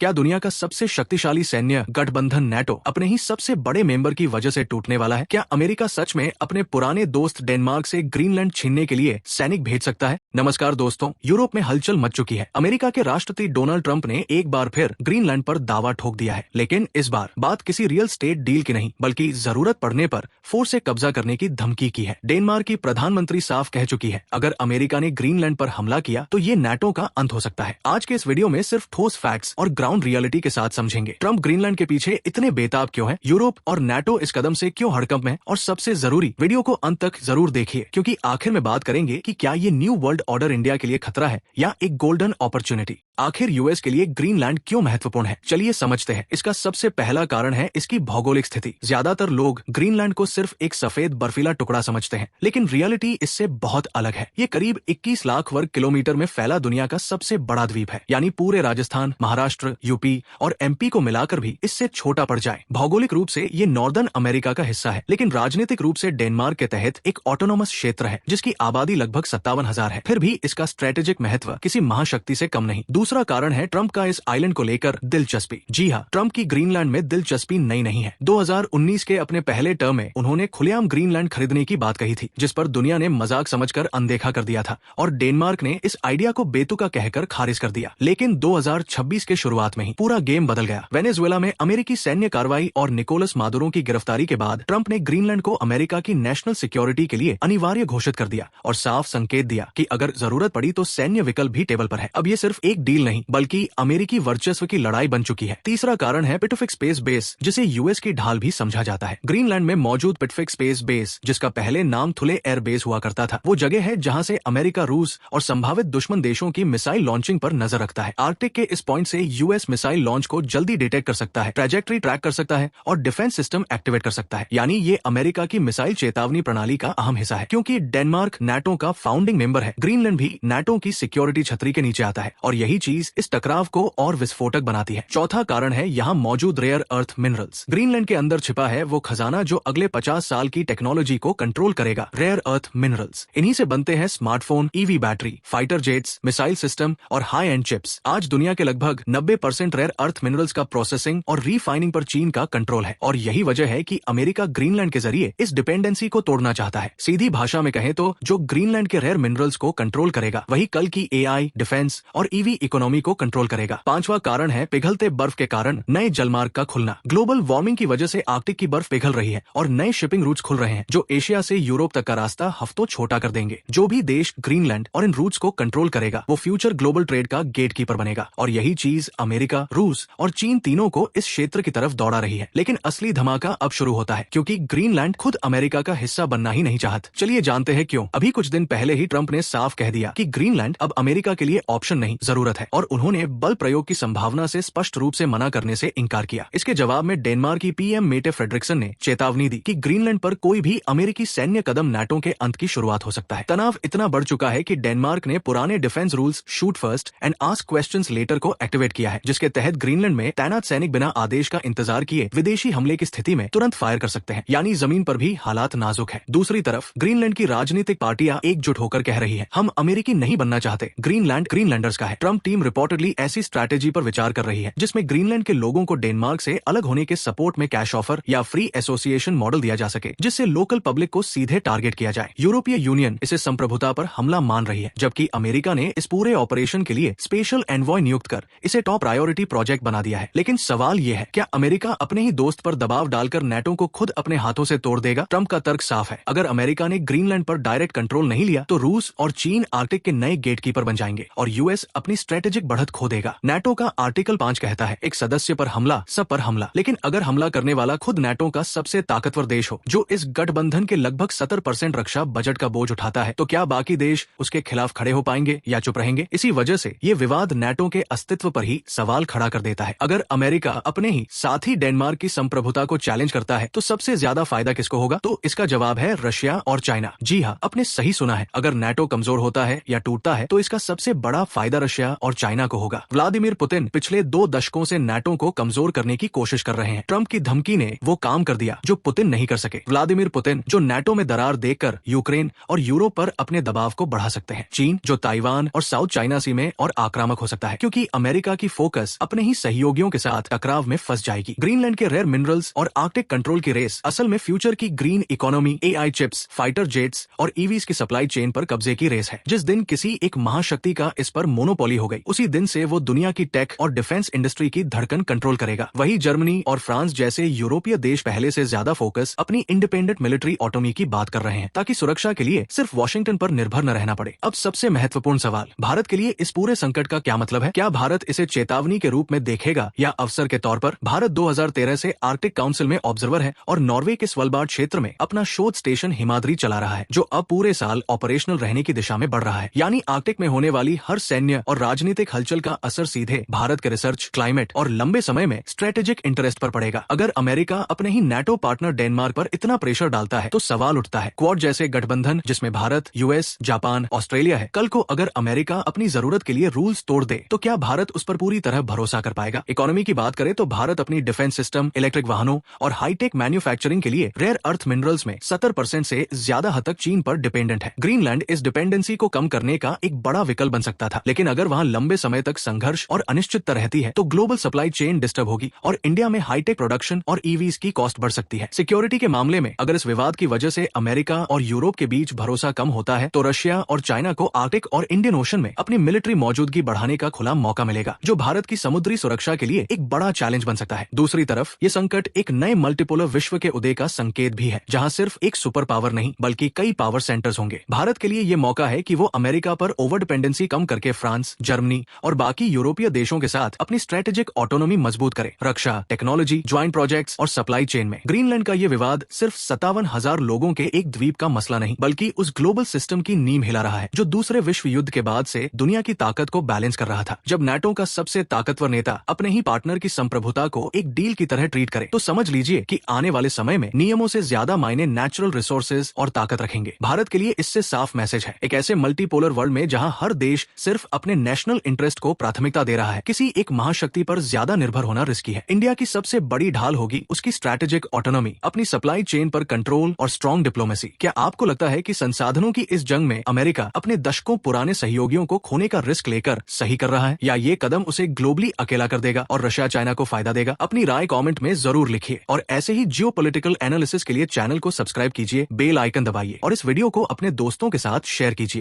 क्या दुनिया का सबसे शक्तिशाली सैन्य गठबंधन नेटो अपने ही सबसे बड़े मेंबर की वजह से टूटने वाला है? क्या अमेरिका सच में अपने पुराने दोस्त डेनमार्क से ग्रीनलैंड छीनने के लिए सैनिक भेज सकता है? नमस्कार दोस्तों, यूरोप में हलचल मच चुकी है। अमेरिका के राष्ट्रपति डोनाल्ड ट्रंप ने एक बार फिर ग्रीनलैंड पर दावा ठोक दिया है, लेकिन इस बार बात किसी रियल स्टेट डील की नहीं, बल्कि जरूरत पड़ने पर फोर्स से कब्जा करने की धमकी की है। डेनमार्क की प्रधानमंत्री साफ कह चुकी है, अगर अमेरिका ने ग्रीनलैंड पर हमला किया तो ये नेटो का अंत हो सकता है। आज के इस वीडियो में सिर्फ ठोस फैक्ट्स और ग्राउंड रियलिटी के साथ समझेंगे ट्रंप ग्रीनलैंड के पीछे इतने बेताब क्यों है, यूरोप और नेटो इस कदम से क्यों हड़कंप में, और सबसे जरूरी, वीडियो को अंत तक जरूर देखिए, क्योंकि आखिर में बात करेंगे कि क्या ये न्यू वर्ल्ड ऑर्डर इंडिया के लिए खतरा है या एक गोल्डन अपॉर्चुनिटी। आखिर यूएस के लिए ग्रीनलैंड क्यों महत्वपूर्ण है, चलिए समझते हैं। इसका सबसे पहला कारण है इसकी भौगोलिक स्थिति। ज्यादातर लोग ग्रीनलैंड को सिर्फ एक सफेद बर्फीला टुकड़ा समझते हैं, लेकिन रियलिटी इससे बहुत अलग है। ये करीब 21 लाख वर्ग किलोमीटर में फैला दुनिया का सबसे बड़ा द्वीप है, यानी पूरे राजस्थान, महाराष्ट्र, यूपी और एमपी को मिलाकर भी इससे छोटा पड़ जाए। भौगोलिक रूप से ये नॉर्दर्न अमेरिका का हिस्सा है, लेकिन राजनीतिक रूप से डेनमार्क के तहत एक ऑटोनोमस क्षेत्र है, जिसकी आबादी लगभग 57,000 है। फिर भी इसका स्ट्रेटेजिक महत्व किसी महाशक्ति से कम नहीं। दूसरा कारण है ट्रंप का इस आइलैंड को लेकर दिलचस्पी। जी हाँ, ट्रंप की ग्रीनलैंड में दिलचस्पी नई नहीं है। 2019 के अपने पहले टर्म में उन्होंने खुलेआम ग्रीनलैंड खरीदने की बात कही थी, जिस पर दुनिया ने मजाक समझकर अनदेखा कर दिया था और डेनमार्क ने इस आइडिया को बेतुका कहकर खारिज कर दिया। लेकिन 2026 के शुरुआत में ही पूरा गेम बदल गया। वेनेजुएला में अमेरिकी सैन्य कार्रवाई और निकोलस मादुरो की गिरफ्तारी के बाद ट्रंप ने ग्रीनलैंड को अमेरिका की नेशनल सिक्योरिटी के लिए अनिवार्य घोषित कर दिया और साफ संकेत दिया कि अगर जरूरत पड़ी तो सैन्य विकल्प भी टेबल पर है। अब ये सिर्फ एक डील नहीं, बल्कि अमेरिकी वर्चस्व की लड़ाई बन चुकी है। तीसरा कारण है पिटुफिक स्पेस बेस, जिसे यूएस की ढाल भी समझा जाता है। ग्रीनलैंड में मौजूद पिटुफिक स्पेस बेस, जिसका पहले नाम थुले एयर बेस हुआ करता था, वो जगह है जहां से अमेरिका, रूस और संभावित दुश्मन देशों की मिसाइल लॉन्चिंग पर नजर रखता है। आर्कटिक के इस पॉइंट से यूएस मिसाइल लॉन्च को जल्दी डिटेक्ट कर सकता है, ट्रैजेक्टरी ट्रैक कर सकता है और डिफेंस सिस्टम एक्टिवेट कर सकता है। यानी ये अमेरिका की मिसाइल चेतावनी प्रणाली का अहम हिस्सा है। क्योंकि डेनमार्क नाटो का फाउंडिंग मेंबर है, ग्रीनलैंड भी नाटो की सिक्योरिटी छतरी के नीचे आता है, और यही चीज इस टकराव को और विस्फोटक बनाती है। चौथा कारण है यहाँ मौजूद रेयर अर्थ मिनरल्स। ग्रीनलैंड के अंदर छिपा है वो खजाना जो अगले 50 साल की टेक्नोलॉजी को कंट्रोल करेगा। रेयर अर्थ मिनरल्स, इन्हीं से बनते हैं smartphone, EV battery, fighter jets, missile system और हाई एंड चिप्स। आज दुनिया के लगभग 90% रेयर अर्थ मिनरल्स का प्रोसेसिंग और रिफाइनिंग पर चीन का कंट्रोल है, और यही वजह है कि अमेरिका ग्रीनलैंड के जरिए इस डिपेंडेंसी को तोड़ना चाहता है। सीधी भाषा में कहें तो जो ग्रीनलैंड के रेयर मिनरल्स को कंट्रोल करेगा, वही कल की एआई, डिफेंस और ईवी इकोनॉमी को कंट्रोल करेगा। पांचवा कारण है पिघलते बर्फ के कारण नए जलमार्ग का खुलना। ग्लोबल वार्मिंग की वजह से आर्कटिक की बर्फ पिघल रही है और नए शिपिंग रूट्स खुल रहे हैं, जो एशिया से यूरोप तक का रास्ता हफ्तों छोटा कर देंगे। जो भी देश ग्रीनलैंड और इन रूट्स को कंट्रोल करेगा, वो फ्यूचर ग्लोबल ट्रेड का गेटकीपर बनेगा, और यही चीज अमेरिका, रूस और चीन तीनों को इस क्षेत्र की तरफ दौड़ा रही है। लेकिन असली धमाका अब शुरू होता है, क्योंकि ग्रीनलैंड खुद अमेरिका का हिस्सा बनना ही नहीं चाहत। चलिए जानते हैं क्यों। अभी कुछ दिन पहले ही ट्रंप ने साफ कह दिया कि ग्रीनलैंड अब अमेरिका के लिए ऑप्शन नहीं, जरूरत है, और उन्होंने बल प्रयोग की संभावना से स्पष्ट रूप से मना करने से इनकार किया। इसके जवाब में डेनमार्क की पीएम मेटे फ्रेडरिक्सन ने चेतावनी दी कि ग्रीनलैंड पर कोई भी अमेरिकी सैन्य कदम नाटो के अंत की शुरुआत हो सकता है। तनाव इतना बढ़ चुका है कि डेनमार्क ने पुराने defence rules shoot first and ask questions letter को एक्टिवेट किया है, जिसके तहत ग्रीनलैंड में तैनात सैनिक बिना आदेश का इंतजार किए विदेशी हमले की स्थिति में तुरंत फायर कर सकते हैं। यानी जमीन पर भी हालात नाजुक है। दूसरी तरफ ग्रीनलैंड की राजनीतिक पार्टियां एकजुट होकर कह रही है, हम अमेरिकी नहीं बनना चाहते, ग्रीनलैंड ग्रीनलैंडर्स का है। ट्रंप टीम रिपोर्टेडली ऐसी स्ट्रैटेजी पर विचार कर रही है जिसमें ग्रीनलैंड के लोगों को डेनमार्क से अलग होने के सपोर्ट में कैश ऑफर या फ्री एसोसिएशन मॉडल दिया जा सके, जिससे लोकल पब्लिक को सीधे टारगेट किया जाए। यूरोपीय यूनियन इसे संप्रभुता पर हमला मान रही है, जबकि अमेरिका ने इस पूरे ऑपरेशन के लिए स्पेशल एनवॉय नियुक्त कर इसे टॉप प्रायोरिटी प्रोजेक्ट बना दिया है। लेकिन सवाल ये है, क्या अमेरिका अपने ही दोस्त पर दबाव डालकर नेटो को खुद अपने हाथों से तोड़ देगा? ट्रंप का तर्क साफ है, अगर अमेरिका ने ग्रीनलैंड पर डायरेक्ट कंट्रोल नहीं लिया तो रूस और चीन आर्कटिक के नए गेटकीपर बन जाएंगे और यूएस अपनी स्ट्रेटेजिक बढ़त खो देगा। नेटो का आर्टिकल 5 कहता है, एक सदस्य पर हमला सब पर हमला। लेकिन अगर हमला करने वाला खुद नेटो का सबसे ताकतवर देश हो, जो इस गठबंधन के लगभग 70% रक्षा बजट का बोझ उठाता है, तो क्या बाकी देश उसके खिलाफ खड़े हो पाएंगे या चुप रहेंगे? इसी वजह से ये विवाद नेटो के अस्तित्व पर ही सवाल खड़ा कर देता है। अगर अमेरिका अपने ही साथी डेनमार्क की संप्रभुता को चैलेंज करता है, तो सबसे ज्यादा फायदा किसको होगा? तो इसका जवाब है रशिया और चाइना। जी हाँ, आपने सही सुना है, अगर नेटो कमजोर होता है या टूटता है, तो इसका सबसे बड़ा फायदा रशिया और चाइना को होगा। व्लादिमीर पुतिन पिछले 2 दशकों से नाटो को कमजोर करने की कोशिश कर रहे हैं। ट्रंप की धमकी ने वो काम कर दिया जो पुतिन नहीं कर सके। व्लादिमीर पुतिन जो नाटो में दरार देखकर यूक्रेन और यूरोप पर अपने दबाव को बढ़ा सकते हैं। चीन जो ताइवान और साउथ चाइना सी में और आक्रामक हो सकता है, क्योंकि अमेरिका की फोकस अपने ही सहयोगियों के साथ टकराव में फंस जाएगी। ग्रीनलैंड के रेयर मिनरल्स और आर्कटिक कंट्रोल की रेस असल में फ्यूचर की green economy, AI chips, fighter jets और ईवीज की सप्लाई चेन पर कब्जे की रेस है। जिस दिन किसी एक महाशक्ति का इस पर मोनोपोली हो गई, उसी दिन से वो दुनिया की टेक और डिफेंस इंडस्ट्री की धड़कन कंट्रोल करेगा। वही जर्मनी और फ्रांस जैसे यूरोपीय देश पहले से ज्यादा फोकस अपनी इंडिपेंडेंट मिलिट्री ऑटोमी की बात कर रहे हैं, ताकि सुरक्षा के लिए सिर्फ वॉशिंगटन पर निर्भर न रहना पड़े। अब सबसे महत्वपूर्ण सवाल, भारत के लिए इस पूरे संकट का क्या मतलब है? क्या भारत इसे चेतावनी के रूप में देखेगा या अवसर के तौर पर? भारत 2013 से आर्कटिक काउंसिल में ऑब्जर्वर है और नॉर्वे के स्वलबार्ड क्षेत्र में अपना शोध स्टेशन हिमाद्री चला रहा है, जो अब पूरे साल ऑपरेशनल रहने की दिशा में बढ़ रहा है। यानी आर्कटिक में होने वाली हर सैन्य और राजनीतिक हलचल का असर सीधे भारत के रिसर्च, क्लाइमेट और लंबे समय में स्ट्रेटेजिक इंटरेस्ट पर पड़ेगा। अगर अमेरिका अपने ही नाटो पार्टनर डेनमार्क पर इतना प्रेशर डालता है तो सवाल उठता है, क्वाड जैसे गठबंधन जिसमें भारत, US, जापान, ऑस्ट्रेलिया है, कल को अगर अमेरिका अपनी जरूरत के लिए रूल्स तोड़ दे तो क्या भारत उस पर पूरी तरह भरोसा कर पाएगा? इकोनॉमी की बात करें तो भारत अपनी डिफेंस सिस्टम, इलेक्ट्रिक वाहनों और हाईटेक मैन्युफैक्चरिंग के लिए रेयर अर्थ मिनरल्स में 70% से ज्यादा हद तक चीन पर डिपेंडेंट है। ग्रीनलैंड इस डिपेंडेंसी को कम करने का एक बड़ा विकल्प बन सकता था, लेकिन अगर वहाँ लंबे समय तक संघर्ष और अनिश्चितता रहती है तो ग्लोबल सप्लाई चेन डिस्टर्ब होगी और इंडिया में हाईटेक प्रोडक्शन और ईवीज की कॉस्ट बढ़ सकती है। सिक्योरिटी के मामले में अगर इस विवाद की वजह से अमेरिका और यूरोप के बीच भरोसा कम होता है तो रशिया और चाइना को आर्कटिक और इंडियन ओशन में अपनी मिलिट्री मौजूदगी बढ़ाने का खुला मौका मिलेगा, जो भारत की समुद्री सुरक्षा के लिए एक बड़ा चैलेंज बन सकता है। दूसरी तरफ ये संकट एक नए मल्टीपोलर विश्व के उदय का संकेत भी है, जहाँ सिर्फ एक सुपर पावर नहीं बल्कि कई पावर सेंटर्स होंगे। भारत के लिए ये मौका है कि वो अमेरिका पर ओवर डिपेंडेंसी कम करके फ्रांस, जर्मनी और बाकी यूरोपीय देशों के साथ अपनी स्ट्रेटेजिक ऑटोनॉमी मजबूत करे। रक्षा, टेक्नोलॉजी, ज्वाइंट प्रोजेक्ट्स और सप्लाई चेन में ग्रीनलैंड का ये विवाद सिर्फ 57,000 लोगों के एक द्वीप का मसला नहीं बल्कि उस ग्लोबल सिस्टम की नींव हिला रहा है जो दूसरे विश्व युद्ध के बाद से दुनिया की ताकत को बैलेंस कर रहा था। जब नाटो का सबसे ताकतवर नेता अपने ही पार्टनर की संप्रभुता को एक डील की तरह ट्रीट करे तो समझ लीजिए कि आने वाले समय में नियमों से ज्यादा मायने नेचुरल रिसोर्सेज और ताकत रखेंगे। भारत के लिए इससे साफ मैसेज है, एक ऐसे मल्टीपोलर वर्ल्ड में जहां हर देश सिर्फ अपने नेशनल इंटरेस्ट को प्राथमिकता दे रहा है, किसी एक महाशक्ति पर ज्यादा निर्भर होना रिस्की है। इंडिया की सबसे बड़ी ढाल होगी उसकी स्ट्रैटेजिक ऑटोनॉमी, अपनी सप्लाई चेन पर कंट्रोल और स्ट्रॉन्ग डिप्लोमेसी। क्या आपको लगता है कि संसाधनों की इस जंग में अमेरिका अपने दशकों पुराने सहयोगियों को खोने का रिस्क लेकर सही कर रहा है, या ये कदम उसे ग्लोबली अकेला कर देगा और रशिया चाइना को फायदा देगा? अपनी राय कमेंट में जरूर लिखिए और ऐसे ही जियोपॉलिटिकल एनालिसिस के लिए चैनल को सब्सक्राइब कीजिए, बेल आइकन दबाइए और इस वीडियो को अपने दोस्तों के साथ शेयर कीजिए।